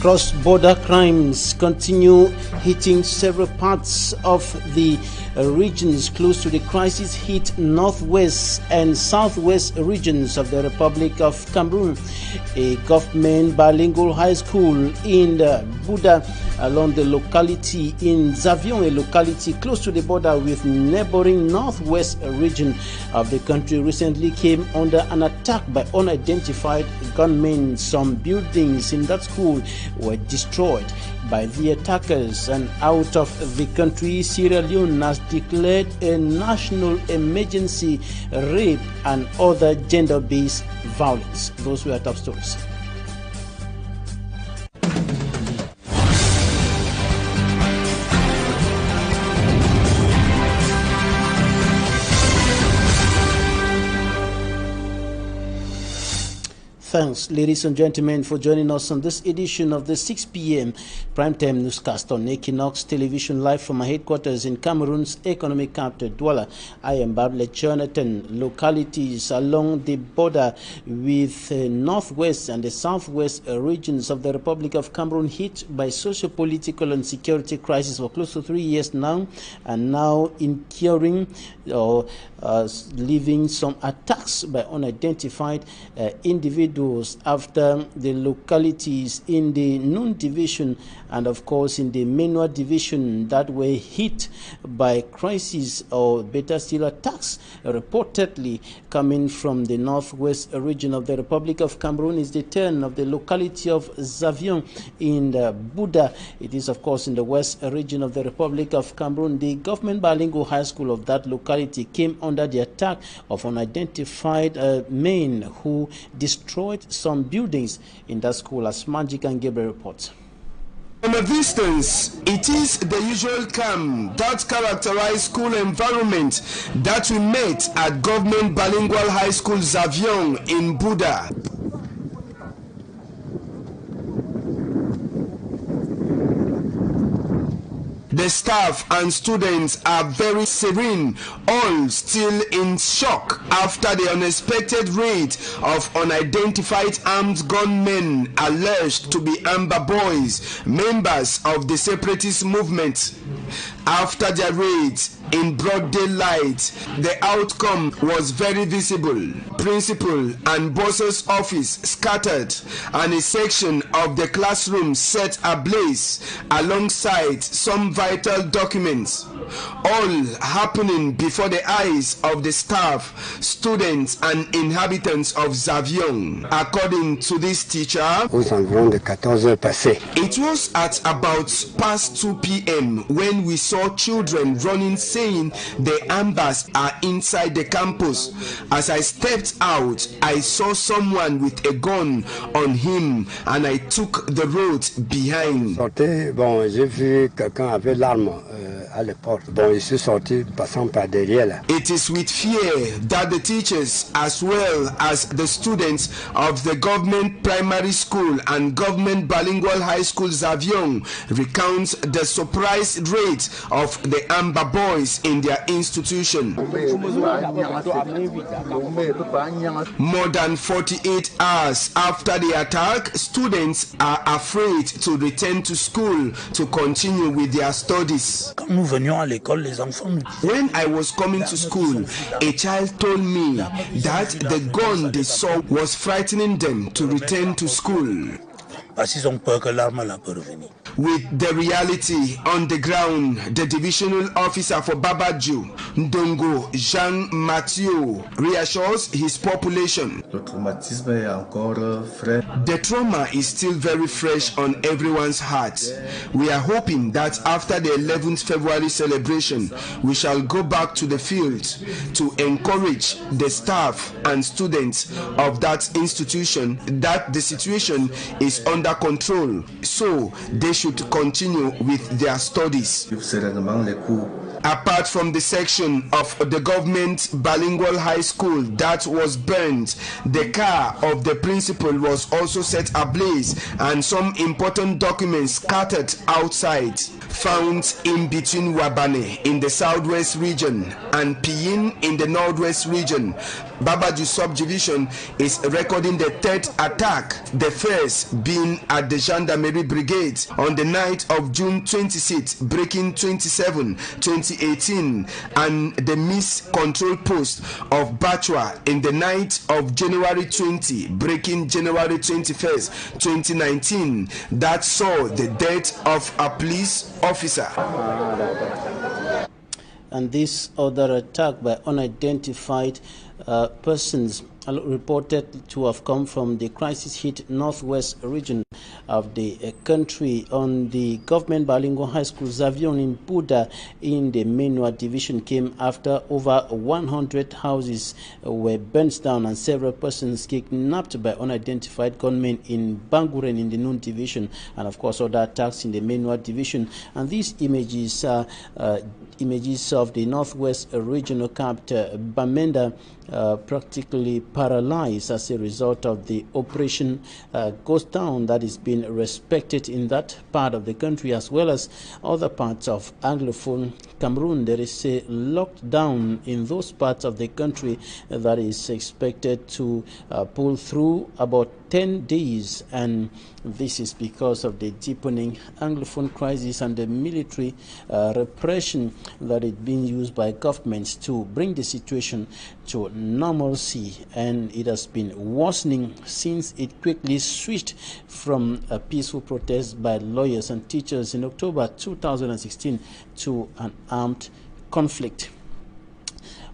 Cross-border crimes continue hitting several parts of the regions close to the crisis-hit northwest and southwest regions of the Republic of Cameroon. A government bilingual high school in Buda, along the locality in Zavion, a locality close to the border with neighboring northwest region of the country, recently came under an attack by unidentified gunmen. Some buildings in that school were destroyed by the attackers, and out of the country, Sierra Leone has declared a national emergency, rape and other gender-based violence. Those were top stories. Thanks, ladies and gentlemen, for joining us on this edition of the 6 p.m. primetime newscast on Equinox Television, live from our headquarters in Cameroon's economic capital, Douala. I am Babila Jonathan. Localities along the border with the northwest and the southwest regions of the Republic of Cameroon hit by socio-political and security crisis for close to 3 years now, and now incurring or leaving some attacks by unidentified individuals after the localities in the Noon division and of course in the Menua division that were hit by crisis, or better still attacks, reportedly coming from the northwest region of the Republic of Cameroon. Is the turn of the locality of Zavion in Buda. It is of course in the west region of the Republic of Cameroon. The government bilingual high school of that locality came under the attack of unidentified men who destroyed some buildings in that school, as Magic and Gabriel reports. From a distance, it is the usual calm that characterized school environment that we met at Government Bilingual High School Zavion in Buda. The staff and students are very serene, all still in shock after the unexpected raid of unidentified armed gunmen alleged to be Amber Boys, members of the separatist movement. After their raids in broad daylight, the outcome was very visible. Principal and boss's office scattered and a section of the classroom set ablaze alongside some vital documents, all happening before the eyes of the staff, students and inhabitants of Zavion. According to this teacher, it was at about past 2 p.m. when we saw children running saying the Ambers are inside the campus. As I stepped out, I saw someone with a gun on him and I took the road behind. It is with fear that the teachers as well as the students of the government primary school and government bilingual high school Zavion recount the surprise raid of the Amber Boys in their institution. More than 48 hours after the attack, students are afraid to return to school to continue with their studies. When I was coming to school, a child told me that the gun they saw was frightening them to return to school. With the reality on the ground, the divisional officer for Babaju, Ndongo Jean Mathieu, reassures his population. The trauma is still very fresh on everyone's heart. We are hoping that after the 11th February celebration, we shall go back to the field to encourage the staff and students of that institution that the situation is under control, so they should continue with their studies. Apart from the section of the government bilingual high school that was burned, the car of the principal was also set ablaze and some important documents scattered outside. found in between Wabane in the southwest region and Piyin in the northwest region. Babaju subdivision is recording the third attack, the first being at the Gendarmerie Brigade on the night of June 26, breaking 27, 2018, and the Miss Control Post of Bachwa in the night of January 20, breaking January 21st, 2019, that saw the death of a police officer. And this other attack by unidentified persons reported to have come from the crisis-hit northwest region of the country on the government bilingual high school Zavion in Buda in the Menua division came after over 100 houses were burnt down and several persons kidnapped by unidentified gunmen in Banguren in the Noon division, and of course other attacks in the Menua division. And these images are images of the northwest regional capital Bamenda practically paralyzed as a result of the operation Ghost Town that is being respected in that part of the country as well as other parts of Anglophone Cameroon. There is a lockdown in those parts of the country that is expected to pull through about 10 days, and this is because of the deepening Anglophone crisis and the military repression that is being used by governments to bring the situation to normalcy, and it has been worsening since it quickly switched from a peaceful protest by lawyers and teachers in October 2016 to an armed conflict.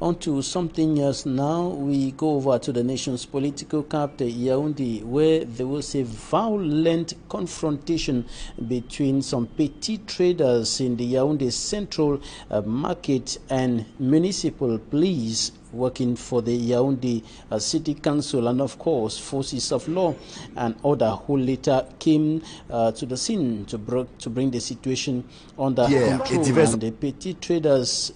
On to something else now. We go over to the nation's political capital, Yaoundé, where there was a violent confrontation between some petty traders in the Yaoundé Central Market and municipal police working for the Yaoundé City Council, and of course forces of law and order who later came to the scene to bring the situation under control. And the petty traders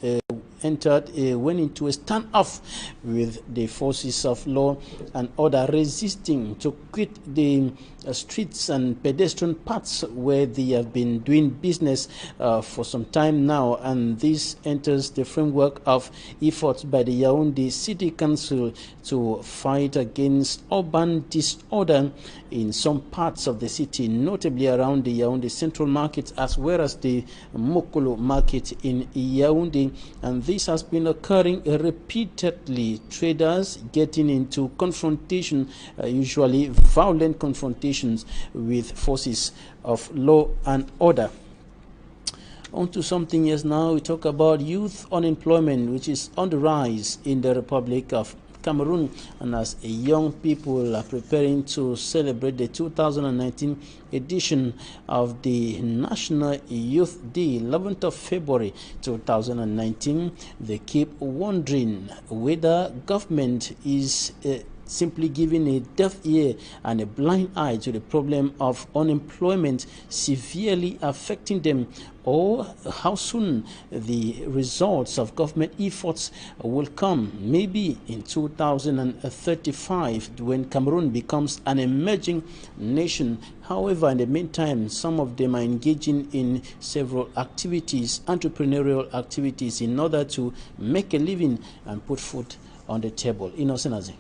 went into a standoff with the forces of law and order, resisting to quit the streets and pedestrian paths where they have been doing business for some time now. And this enters the framework of efforts by the Yaoundé City Council to fight against urban disorder in some parts of the city, notably around the Yaoundé Central Market as well as the Mokolo Market in Yaoundé. And this has been occurring repeatedly, traders getting into confrontation, usually violent confrontations with forces of law and order. On to something else now. We talk about youth unemployment, which is on the rise in the Republic of Cameroon, and as young people are preparing to celebrate the 2019 edition of the National Youth Day, 11th of February 2019, they keep wondering whether government is simply giving a deaf ear and a blind eye to the problem of unemployment severely affecting them, or how soon the results of government efforts will come, maybe in 2035 when Cameroon becomes an emerging nation. However, in the meantime, some of them are engaging in several activities, entrepreneurial activities, in order to make a living and put food on the table. Innocent.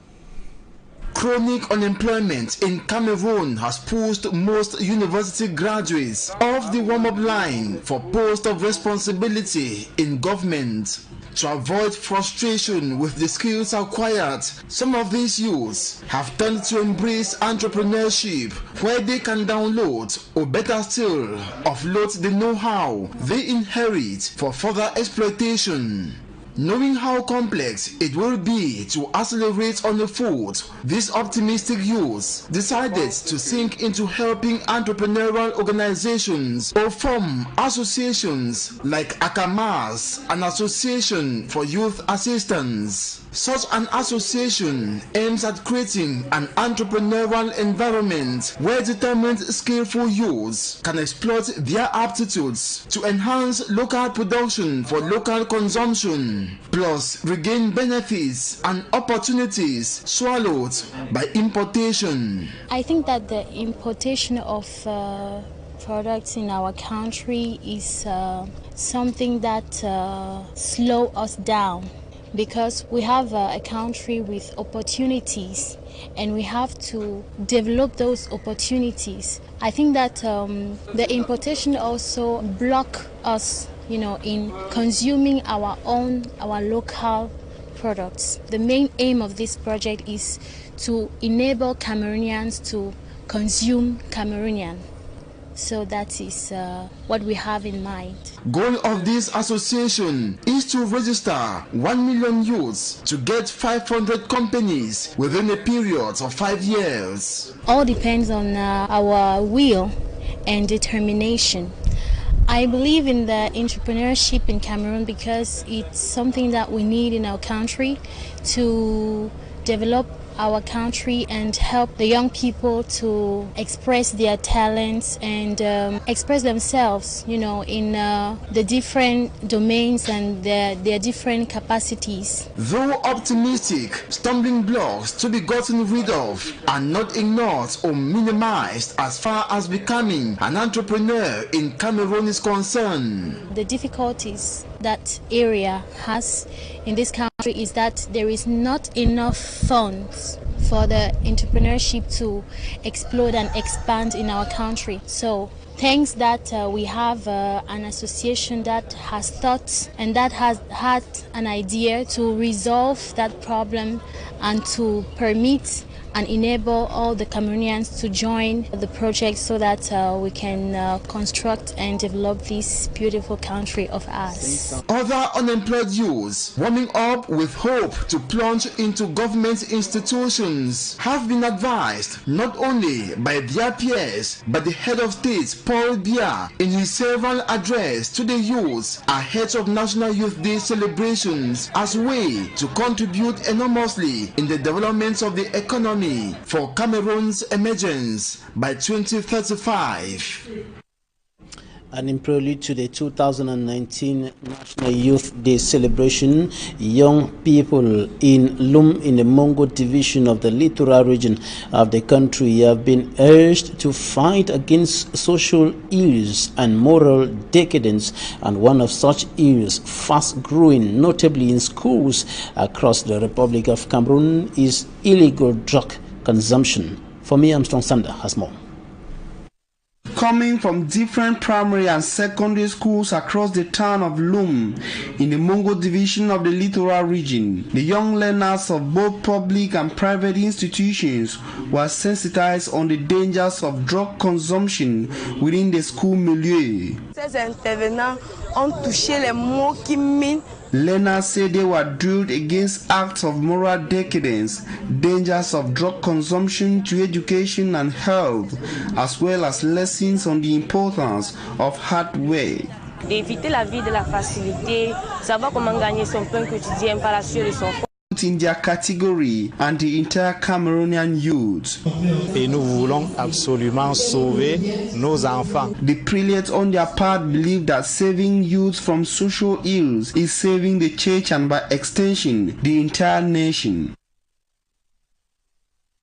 Chronic unemployment in Cameroon has pushed most university graduates off the warm-up line for posts of responsibility in government. To avoid frustration with the skills acquired, some of these youths have turned to embrace entrepreneurship, where they can download, or better still, offload the know-how they inherit for further exploitation. Knowing how complex it will be to accelerate on the foot, these optimistic youths decided to sink into helping entrepreneurial organizations or form associations like Akamas, an association for youth assistance. Such an association aims at creating an entrepreneurial environment where determined, skillful youths can exploit their aptitudes to enhance local production for local consumption, plus regain benefits and opportunities swallowed by importation. I think that the importation of products in our country is something that slows us down, because we have a country with opportunities and we have to develop those opportunities. I think that the importation also block us, in consuming our local products. The main aim of this project is to enable Cameroonians to consume Cameroonian. So that is what we have in mind. Goal of this association is to register 1 million youths to get 500 companies within a period of 5 years. All depends on our will and determination. I believe in the entrepreneurship in Cameroon because it's something that we need in our country to develop our country and help the young people to express their talents and express themselves, in the different domains and their different capacities. Though optimistic, stumbling blocks to be gotten rid of are not ignored or minimized as far as becoming an entrepreneur in Cameroon is concerned. The difficulties that area has in this country is that there is not enough funds for the entrepreneurship to explode and expand in our country. So thanks that we have an association that has thought and that has had an idea to resolve that problem and to permit and enable all the Cameroonians to join the project so that we can construct and develop this beautiful country of ours. Other unemployed youths warming up with hope to plunge into government institutions have been advised not only by their peers but the head of state Paul Biya in his several address to the youths ahead of National Youth Day celebrations as a way to contribute enormously in the development of the economy for Cameroon's emergence by 2035. And in prelude to the 2019 National Youth Day celebration, young people in Lum in the Mongo division of the littoral region of the country have been urged to fight against social ills and moral decadence, and one of such ills fast growing notably in schools across the Republic of Cameroon is illegal drug consumption. For me, Armstrong Sander has more. Coming from different primary and secondary schools across the town of Lum in the Mongo division of the littoral region, the young learners of both public and private institutions were sensitized on the dangers of drug consumption within the school milieu. Ces intervenants ont touché les mots qui minent. Learners said they were drilled against acts of moral decadence, dangers of drug consumption to education and health, as well as lessons on the importance of hard work. D'éviter la vie de la facilité, savoir comment gagner son pain quotidien par la suite de son in their category and the entire Cameroonian youth. Et nous voulons absolument sauver nos enfants. The prelates on their part believe that saving youth from social ills is saving the church and by extension the entire nation.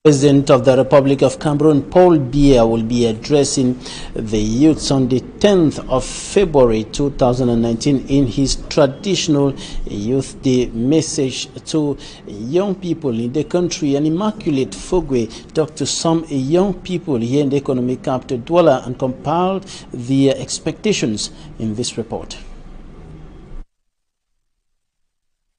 President of the Republic of Cameroon, Paul Biya, will be addressing the youths on the 10th of February 2019 in his traditional Youth Day message to young people in the country. An immaculate Fogwe talked to some young people here in the economic capital Douala and compiled their expectations in this report.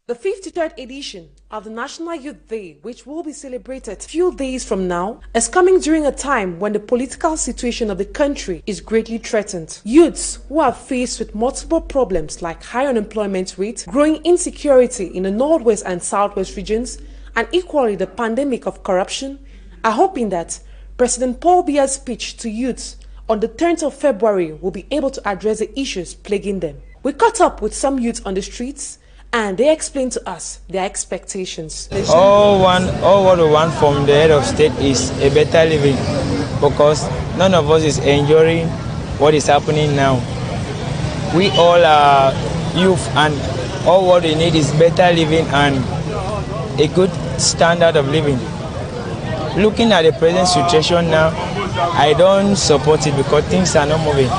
The 53rd edition of the National Youth Day, which will be celebrated a few days from now, is coming during a time when the political situation of the country is greatly threatened. Youths who are faced with multiple problems like high unemployment rate, growing insecurity in the northwest and southwest regions, and equally the pandemic of corruption, are hoping that President Paul Biya's speech to youths on the 10th of February will be able to address the issues plaguing them. We caught up with some youths on the streets, and they explained to us their expectations. All what we want from the head of state is a better living, because none of us is enjoying what is happening now. We all are youth, and all what we need is better living and a good standard of living. Looking at the present situation now, I don't support it because things are not moving.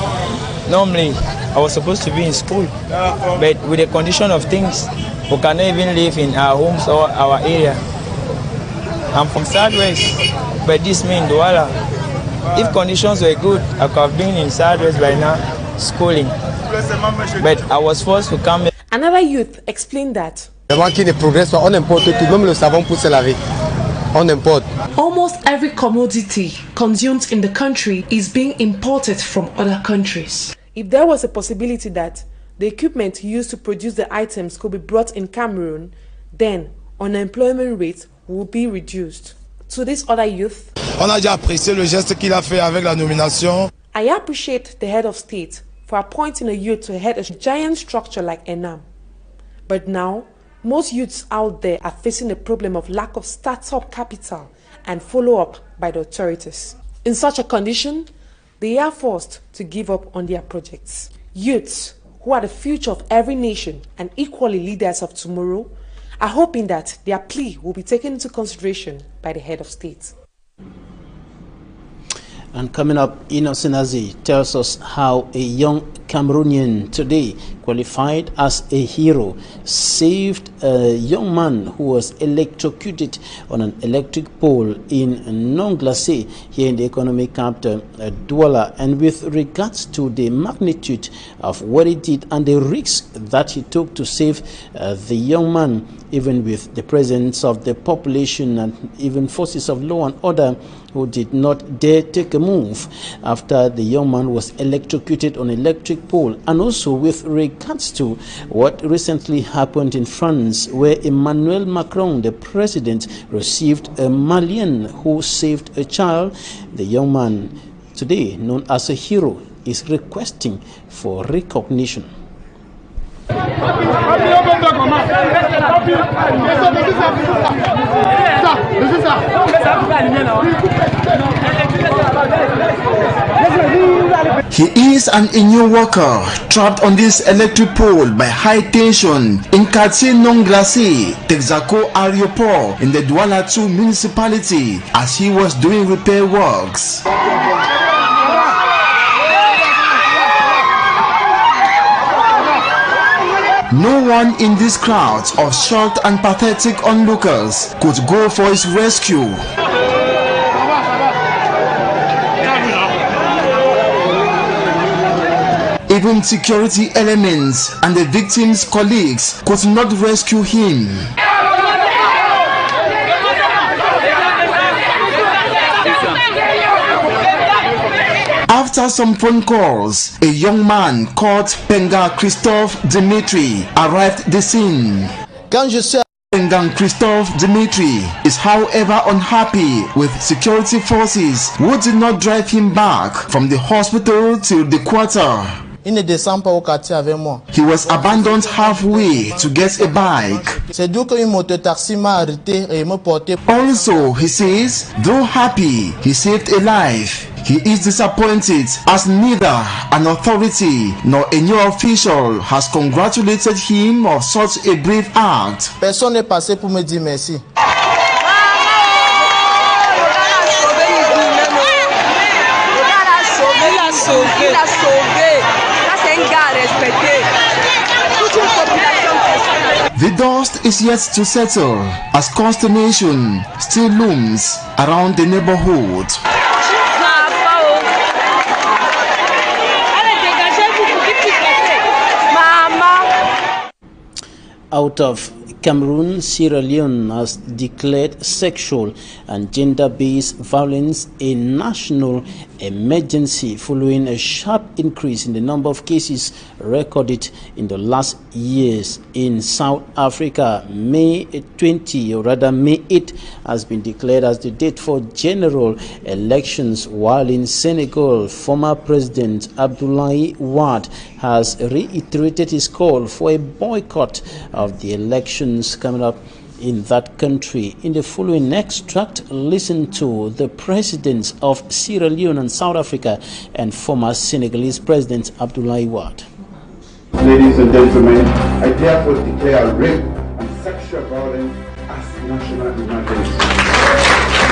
Normally, I was supposed to be in school, but with the condition of things, we cannot even live in our homes or our area. I'm from Southwest, but this means Douala. If conditions were good, I could have been in Southwest by now, schooling. But I was forced to come here. Another youth explained that almost every commodity consumed in the country is being imported from other countries. If there was a possibility that the equipment used to produce the items could be brought in Cameroon, then unemployment rates will be reduced. To this other youth, On a déjà apprécié le geste qu'il a fait avec la nomination. I appreciate the head of state for appointing a youth to head a giant structure like ENAM. But now, most youths out there are facing a problem of lack of startup capital and follow-up by the authorities. In such a condition, they are forced to give up on their projects. Youths, who are the future of every nation and equally leaders of tomorrow, are hoping that their plea will be taken into consideration by the head of state. And coming up, Innocent Aziz tells us how a young Cameroonian today, qualified as a hero, saved a young man who was electrocuted on an electric pole in Nonglacé, here in the economic capital, Douala. And with regards to the magnitude of what he did and the risk that he took to save the young man, even with the presence of the population and even forces of law and order who did not dare take a move after the young man was electrocuted on an electric pole, and also with regards to what recently happened in France, where Emmanuel Macron, the president, received a Malian who saved a child. The young man, today known as a hero, is requesting for recognition. He is an Inyo worker trapped on this electric pole by high tension in quartier Nonglacé, Texaco Aéroport in the Douala 2 municipality as he was doing repair works. No one in this crowd of shocked and pathetic onlookers could go for his rescue. Even security elements and the victim's colleagues could not rescue him. After some phone calls, a young man called Penga Christophe Dimitri arrived at the scene. Penga Christophe Dimitri is however unhappy with security forces who did not drive him back from the hospital to the quarter. Il ne descend pas au quartier avec moi. He was abandoned halfway to get a bike. C'est d'où qu'un mototaxi m'a arrêté et m'a porté. Also, he says, though happy he saved a life, he is disappointed as neither an authority nor a new official has congratulated him of such a brave act. Personne n'est passé pour me dire merci. The dust is yet to settle as consternation still looms around the neighborhood. Out of Cameroon, Sierra Leone has declared sexual and gender-based violence a national emergency following a sharp increase in the number of cases recorded in the last years. In South Africa, May 20, or rather May 8, has been declared as the date for general elections, while in Senegal, former President Abdoulaye Wade has reiterated his call for a boycott of the elections coming up in that country. In the following extract, listen to the presidents of Sierra Leone and South Africa and former Senegalese President Abdoulaye Wade. Ladies and gentlemen, I therefore declare rape and sexual violence as national emergency.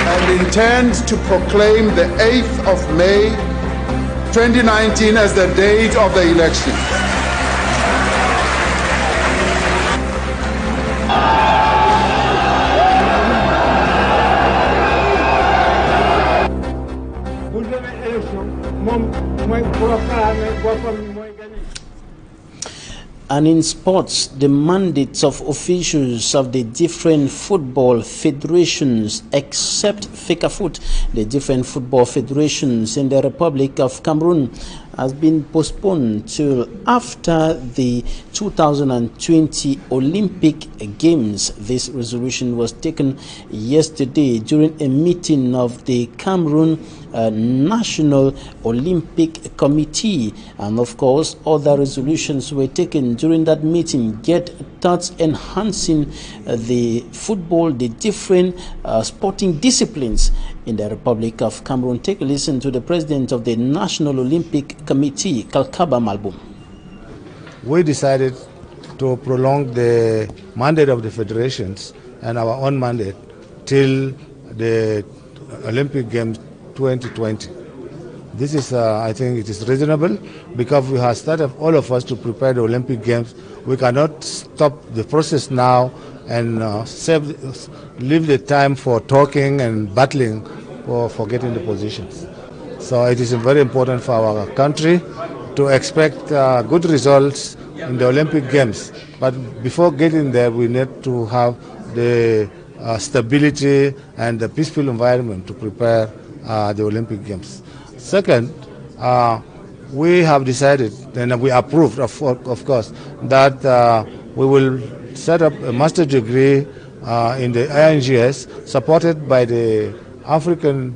and intend to proclaim the 8th of May 2019 as the date of the election. And in sports, the mandates of officials of the different football federations, except FECAFOOT, the different football federations in the Republic of Cameroon, has been postponed till after the 2020 Olympic Games. This resolution was taken yesterday during a meeting of the Cameroon National Olympic Committee, and of course other resolutions were taken during that meeting, thus enhancing the football, the different sporting disciplines in the Republic of Cameroon. Take a listen to the president of the National Olympic Committee, Kalkaba Malboum. We decided to prolong the mandate of the federations and our own mandate till the Olympic Games 2020. This is, I think it is reasonable, because we have started, all of us, to prepare the Olympic Games. We cannot stop the process now and leave the time for talking and battling for getting the positions. So it is very important for our country to expect good results in the Olympic Games. But before getting there, we need to have the stability and the peaceful environment to prepare the Olympic Games. Second, we have decided, and we approved, of course, that we will set up a master's degree in the INGS, supported by the African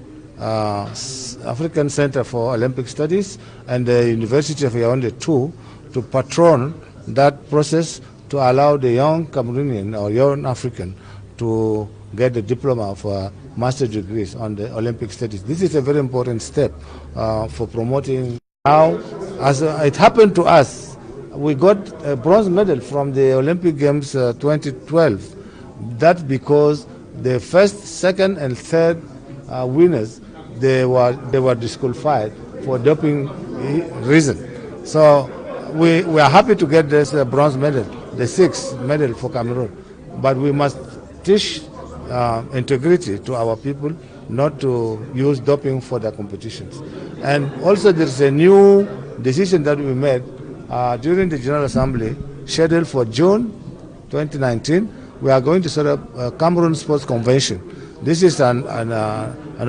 Center for Olympic Studies and the University of Yaoundé too, to patron that process to allow the young Cameroonian or young African to get the diploma of master's degrees on the Olympic studies. This is a very important step for promoting. Now, as it happened to us, we got a bronze medal from the Olympic Games 2012. That's because the first, second, and third winners, they were disqualified for doping reason. So we are happy to get this bronze medal, the 6th medal for Cameroon. But we must teach integrity to our people, not to use doping for their competitions. And also there is a new decision that we made during the General Assembly, scheduled for June 2019. We are going to set up a Cameroon Sports Convention. This is an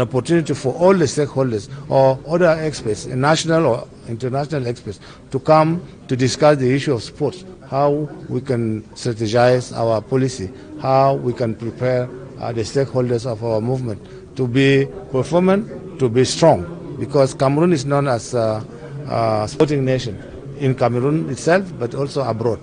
opportunity for all the stakeholders or other experts, national or international experts, to come to discuss the issue of sports, how we can strategize our policy, how we can prepare the stakeholders of our movement to be performant, to be strong, because Cameroon is known as a sporting nation in Cameroon itself, but also abroad.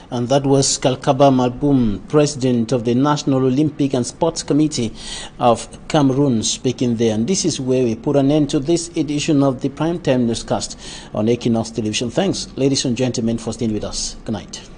And that was Kalkaba Malboum, president of the National Olympic and Sports Committee of Cameroon, speaking there. And this is where we put an end to this edition of the Primetime Newscast on Equinox Television. Thanks, ladies and gentlemen, for staying with us. Good night.